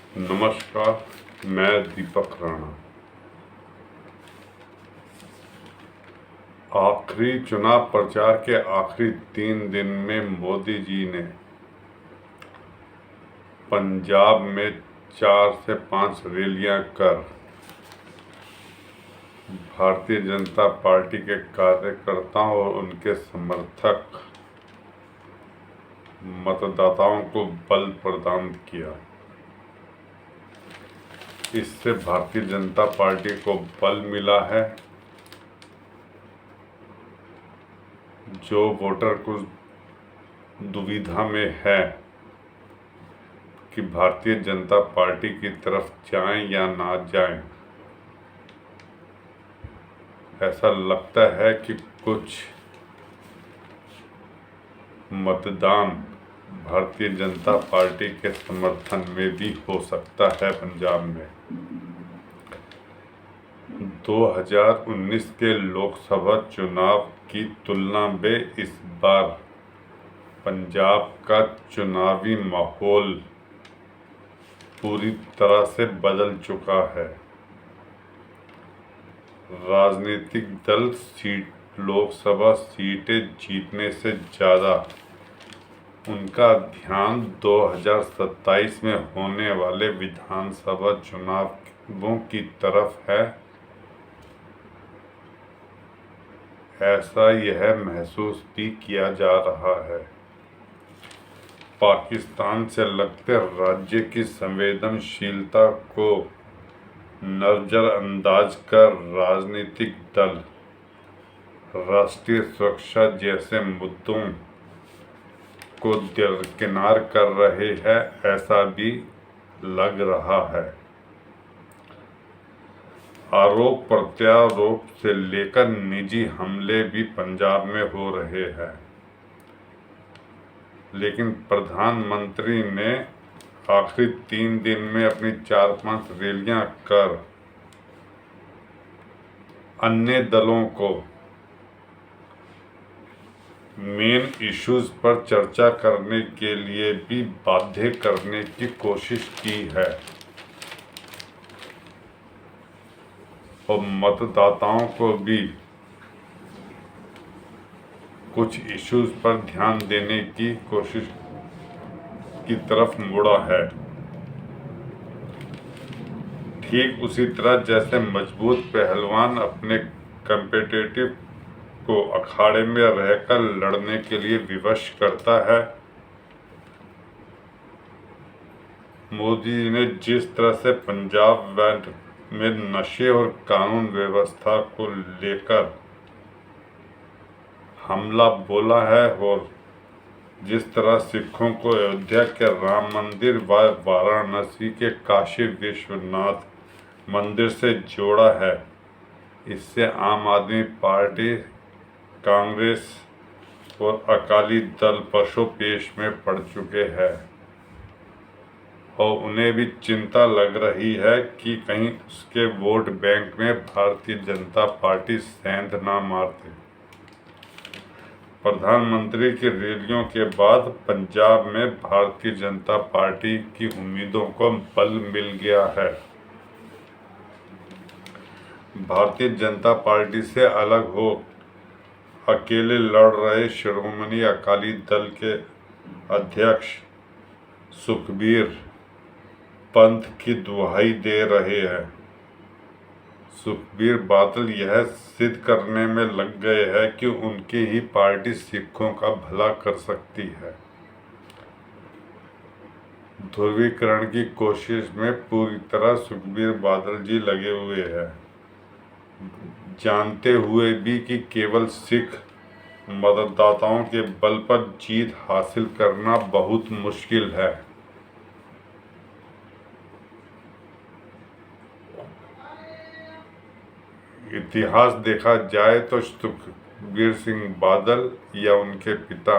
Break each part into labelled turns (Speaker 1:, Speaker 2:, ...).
Speaker 1: नमस्कार, मैं दीपक राणा। आखिरी चुनाव प्रचार के आखिरी 3 दिन में मोदी जी ने पंजाब में 4 से 5 रैलियां कर भारतीय जनता पार्टी के कार्यकर्ताओं और उनके समर्थक मतदाताओं को बल प्रदान किया। इससे भारतीय जनता पार्टी को बल मिला है। जो वोटर कुछ दुविधा में है कि भारतीय जनता पार्टी की तरफ जाएं या ना जाएं, ऐसा लगता है कि कुछ मतदान भारतीय जनता पार्टी के समर्थन में भी हो सकता है। पंजाब में 2019 के लोकसभा चुनाव की तुलना में इस बार पंजाब का चुनावी माहौल पूरी तरह से बदल चुका है। राजनीतिक दल लोकसभा सीटें जीतने से ज़्यादा उनका ध्यान 2027 में होने वाले विधानसभा चुनावों की तरफ है। ऐसा यह महसूस भी किया जा रहा है। पाकिस्तान से लगते राज्य की संवेदनशीलता को नजरअंदाज कर राजनीतिक दल राष्ट्रीय सुरक्षा जैसे मुद्दों को दरकिनार कर रहे हैं, ऐसा भी लग रहा है। आरोप प्रत्यारोप से लेकर निजी हमले भी पंजाब में हो रहे हैं, लेकिन प्रधानमंत्री ने आखिरी 3 दिन में अपनी 4-5 रैलियां कर अन्य दलों को मेन इश्यूज पर चर्चा करने के लिए भी बाध्य करने की कोशिश की है और मतदाताओं को भी कुछ इश्यूज पर ध्यान देने की कोशिश की तरफ मुड़ा है। ठीक उसी तरह जैसे मजबूत पहलवान अपने कॉम्पिटिटिव को अखाड़े में रहकर लड़ने के लिए विवश करता है, मोदी जी ने जिस तरह से पंजाब में नशे और कानून व्यवस्था को लेकर हमला बोला है और जिस तरह सिखों को अयोध्या के राम मंदिर व वाराणसी के काशी विश्वनाथ मंदिर से जोड़ा है, इससे आम आदमी पार्टी, कांग्रेस और अकाली दल पशुपेश में पड़ चुके हैं और उन्हें भी चिंता लग रही है कि कहीं उसके वोट बैंक में भारतीय जनता पार्टी सेंध ना मार दे। प्रधानमंत्री की रैलियों के बाद पंजाब में भारतीय जनता पार्टी की उम्मीदों को बल मिल गया है। भारतीय जनता पार्टी से अलग हो अकेले लड़ रहे शिरोमणि अकाली दल के अध्यक्ष सुखबीर पंथ की दुहाई दे रहे हैं। सुखबीर बादल यह सिद्ध करने में लग गए हैं कि उनकी ही पार्टी सिखों का भला कर सकती है। ध्रुवीकरण की कोशिश में पूरी तरह सुखबीर बादल जी लगे हुए हैं, जानते हुए भी कि केवल सिख मतदाताओं के बल पर जीत हासिल करना बहुत मुश्किल है। इतिहास देखा जाए तो सुखबीर सिंह बादल या उनके पिता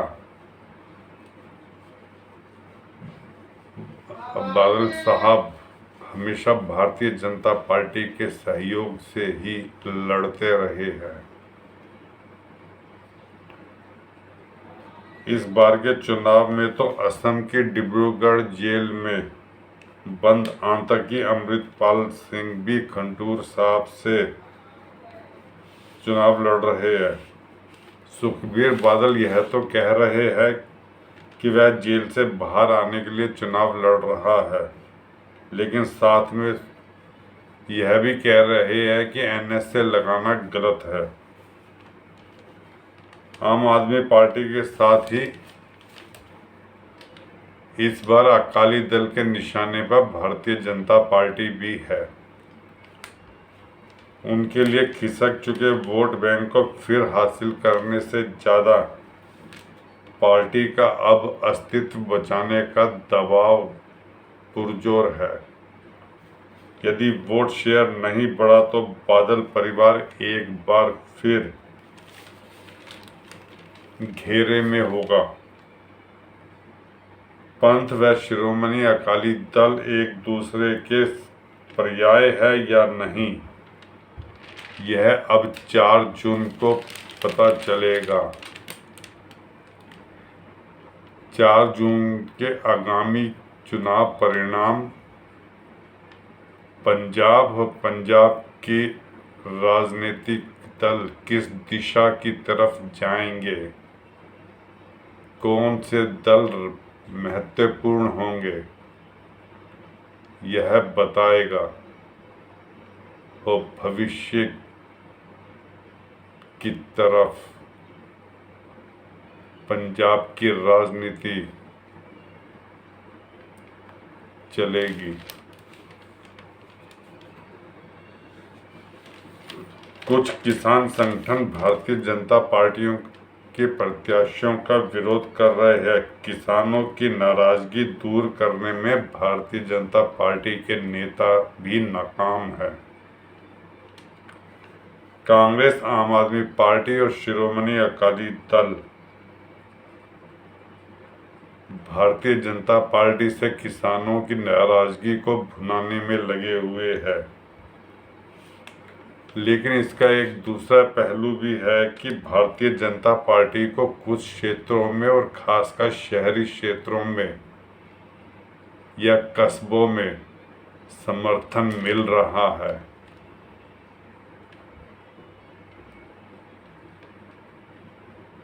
Speaker 1: बादल साहब हमेशा भारतीय जनता पार्टी के सहयोग से ही लड़ते रहे हैं। इस बार के चुनाव में तो असम के डिब्रूगढ़ जेल में बंद आतंकी अमृतपाल सिंह भी खंडूर साहब से चुनाव लड़ रहे हैं। सुखबीर बादल यह तो कह रहे हैं कि वह जेल से बाहर आने के लिए चुनाव लड़ रहा है, लेकिन साथ में यह भी कह रहे हैं कि NSA लगाना गलत है। आम आदमी पार्टी के साथ ही इस बार अकाली दल के निशाने पर भारतीय जनता पार्टी भी है। उनके लिए खिसक चुके वोट बैंक को फिर हासिल करने से ज़्यादा पार्टी का अब अस्तित्व बचाने का दबाव पुरजोर है। यदि वोट शेयर नहीं बढ़ा तो बादल परिवार एक बार फिर घेरे में होगा। पंथ व शिरोमणि अकाली दल एक दूसरे के पर्याय है या नहीं, यह अब 4 जून को पता चलेगा। 4 जून के आगामी चुनाव परिणाम पंजाब के राजनीतिक दल किस दिशा की तरफ जाएंगे, कौन से दल महत्वपूर्ण होंगे, यह बताएगा। और भविष्य की तरफ पंजाब की राजनीति चलेगी। कुछ किसान संगठन भारतीय जनता पार्टियों के प्रत्याशियों का विरोध कर रहे हैं। किसानों की नाराजगी दूर करने में भारतीय जनता पार्टी के नेता भी नाकाम है। कांग्रेस, आम आदमी पार्टी और शिरोमणि अकाली दल भारतीय जनता पार्टी से किसानों की नाराजगी को भुनाने में लगे हुए हैं। लेकिन इसका एक दूसरा पहलू भी है कि भारतीय जनता पार्टी को कुछ क्षेत्रों में और खासकर शहरी क्षेत्रों में या कस्बों में समर्थन मिल रहा है।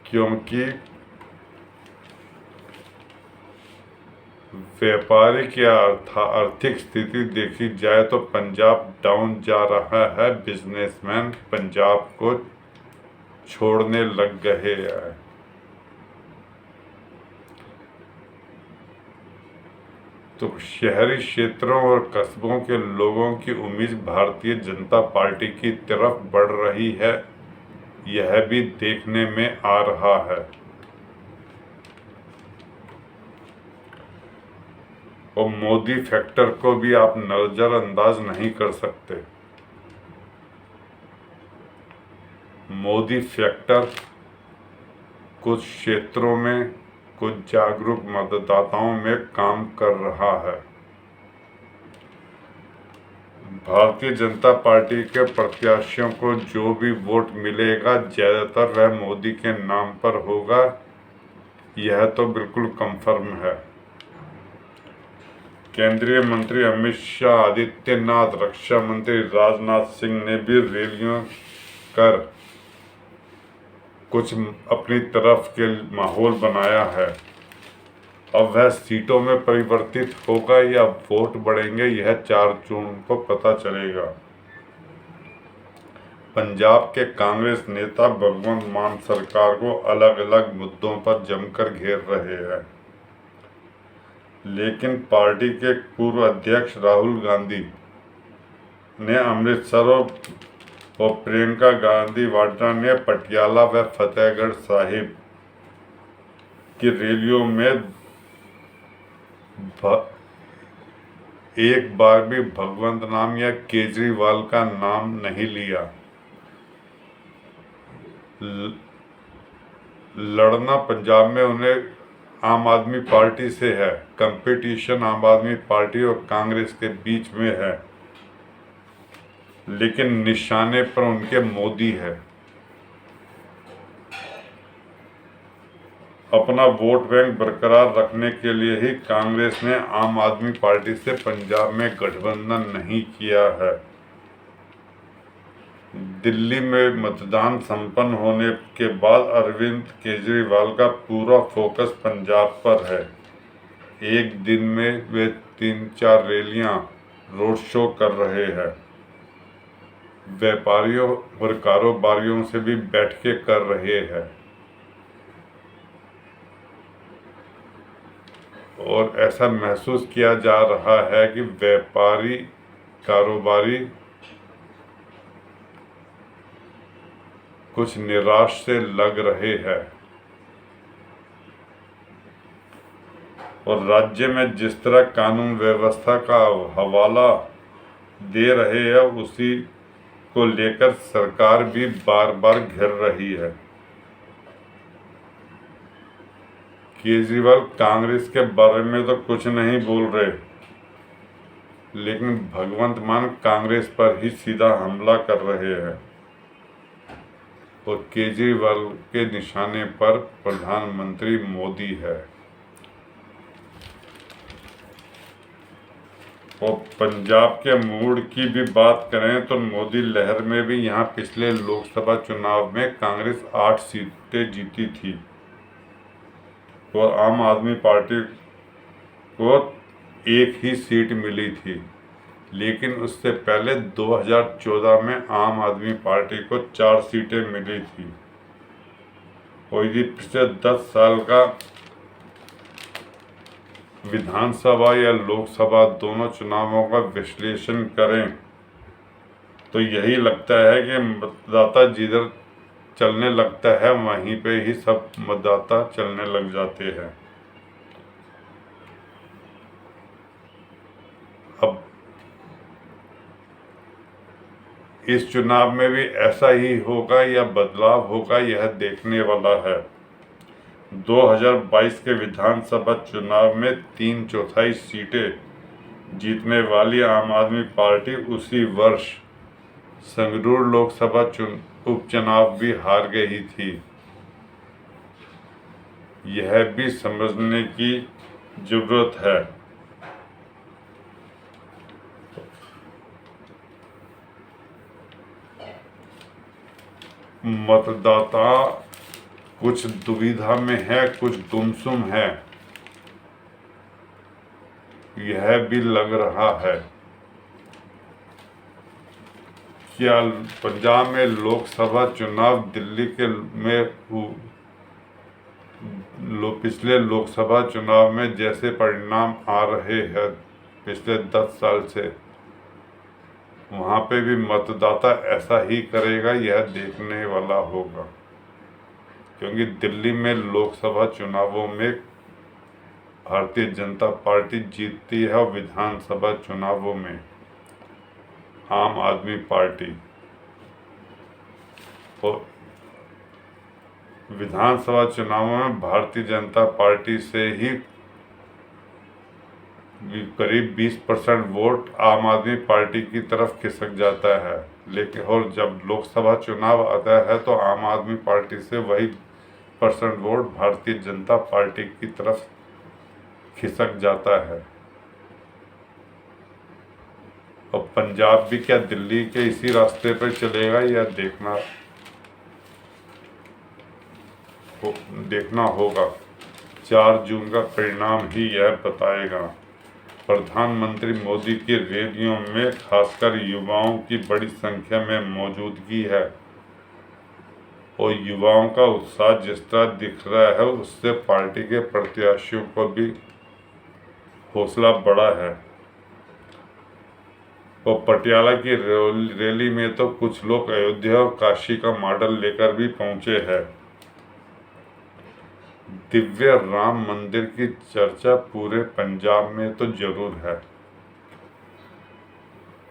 Speaker 1: क्योंकि व्यापारिक या आर्थिक स्थिति देखी जाए तो पंजाब डाउन जा रहा है। बिजनेसमैन पंजाब को छोड़ने लग गए हैं। तो शहरी क्षेत्रों और कस्बों के लोगों की उम्मीद भारतीय जनता पार्टी की तरफ बढ़ रही है, यह भी देखने में आ रहा है। और मोदी फैक्टर को भी आप नजरअंदाज नहीं कर सकते। मोदी फैक्टर कुछ क्षेत्रों में कुछ जागरूक मतदाताओं में काम कर रहा है। भारतीय जनता पार्टी के प्रत्याशियों को जो भी वोट मिलेगा ज्यादातर वह मोदी के नाम पर होगा, यह तो बिल्कुल कंफर्म है। केंद्रीय मंत्री अमित शाह, आदित्यनाथ, रक्षा मंत्री राजनाथ सिंह ने भी रैलियां कर कुछ अपनी तरफ के माहौल बनाया है। अब वह सीटों में परिवर्तित होगा या वोट बढ़ेंगे, यह 4 जून को पता चलेगा। पंजाब के कांग्रेस नेता भगवंत मान सरकार को अलग अलग मुद्दों पर जमकर घेर रहे हैं, लेकिन पार्टी के पूर्व अध्यक्ष राहुल गांधी ने अमृतसर और प्रियंका गांधी वाड्रा ने पटियाला व फतेहगढ़ साहिब की रैलियों में एक बार भी भगवंत नाम या केजरीवाल का नाम नहीं लिया। लड़ना पंजाब में उन्हें आम आदमी पार्टी से है। कंपटीशन आम आदमी पार्टी और कांग्रेस के बीच में है, लेकिन निशाने पर उनके मोदी है। अपना वोट बैंक बरकरार रखने के लिए ही कांग्रेस ने आम आदमी पार्टी से पंजाब में गठबंधन नहीं किया है। दिल्ली में मतदान संपन्न होने के बाद अरविंद केजरीवाल का पूरा फोकस पंजाब पर है। एक दिन में वे 3-4 रैलियां, रोड शो कर रहे हैं। व्यापारियों और कारोबारियों से भी बैठकें कर रहे हैं और ऐसा महसूस किया जा रहा है कि व्यापारी कारोबारी कुछ निराश से लग रहे हैं और राज्य में जिस तरह कानून व्यवस्था का हवाला दे रहे हैं उसी को लेकर सरकार भी बार बार घेर रही है। केजरीवाल कांग्रेस के बारे में तो कुछ नहीं बोल रहे, लेकिन भगवंत मान कांग्रेस पर ही सीधा हमला कर रहे हैं और केजरीवाल के निशाने पर प्रधानमंत्री मोदी है। और पंजाब के मूड की भी बात करें तो मोदी लहर में भी यहाँ पिछले लोकसभा चुनाव में कांग्रेस 8 सीटें जीती थी और आम आदमी पार्टी को 1 ही सीट मिली थी। लेकिन उससे पहले 2014 में आम आदमी पार्टी को 4 सीटें मिली थी और यदि पिछले 10 साल का विधानसभा या लोकसभा दोनों चुनावों का विश्लेषण करें तो यही लगता है कि मतदाता जिधर चलने लगता है वहीं पे ही सब मतदाता चलने लग जाते हैं। अब इस चुनाव में भी ऐसा ही होगा या बदलाव होगा, यह देखने वाला है। 2022 के विधानसभा चुनाव में 3/4 सीटें जीतने वाली आम आदमी पार्टी उसी वर्ष संगरूर लोकसभा उपचुनाव भी हार गई थी। यह भी समझने की जरूरत है। मतदाता कुछ दुविधा में है, कुछ गुमसुम है, यह भी लग रहा है। क्या पंजाब में लोकसभा चुनाव दिल्ली के में पिछले लोकसभा चुनाव में जैसे परिणाम आ रहे हैं पिछले 10 साल से, वहाँ पे भी मतदाता ऐसा ही करेगा, यह देखने वाला होगा। क्योंकि दिल्ली में लोकसभा चुनावों में भारतीय जनता पार्टी जीतती है और विधानसभा चुनावों में आम आदमी पार्टी। और विधानसभा चुनावों में भारतीय जनता पार्टी से ही करीब 20% वोट आम आदमी पार्टी की तरफ खिसक जाता है। लेकिन और जब लोकसभा चुनाव आता है तो आम आदमी पार्टी से वही % वोट भारतीय जनता पार्टी की तरफ खिसक जाता है। और पंजाब भी क्या दिल्ली के इसी रास्ते पर चलेगा, यह देखना होगा। 4 जून का परिणाम ही यह बताएगा। प्रधानमंत्री मोदी की रैलियों में खासकर युवाओं की बड़ी संख्या में मौजूदगी है और युवाओं का उत्साह जिस तरह दिख रहा है उससे पार्टी के प्रत्याशियों को भी हौसला बढ़ा है। और पटियाला की रैली में तो कुछ लोग अयोध्या और काशी का मॉडल लेकर भी पहुंचे हैं। दिव्य राम मंदिर की चर्चा पूरे पंजाब में तो जरूर है।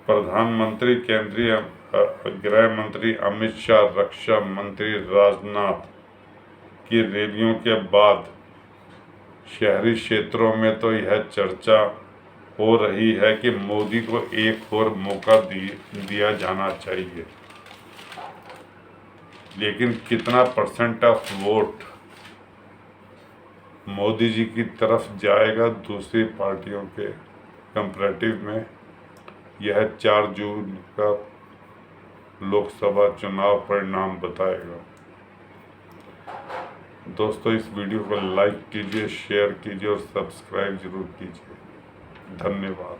Speaker 1: प्रधानमंत्री, केंद्रीय गृह मंत्री अमित शाह, रक्षा मंत्री राजनाथ की रैलियों के बाद शहरी क्षेत्रों में तो यह चर्चा हो रही है कि मोदी को एक और मौका दिया जाना चाहिए। लेकिन कितना % ऑफ वोट मोदी जी की तरफ जाएगा दूसरी पार्टियों के कंपैरेटिव में। यह 4 जून का लोकसभा चुनाव परिणाम बताएगा। दोस्तों, इस वीडियो को लाइक कीजिए, शेयर कीजिए और सब्सक्राइब जरूर कीजिए। धन्यवाद।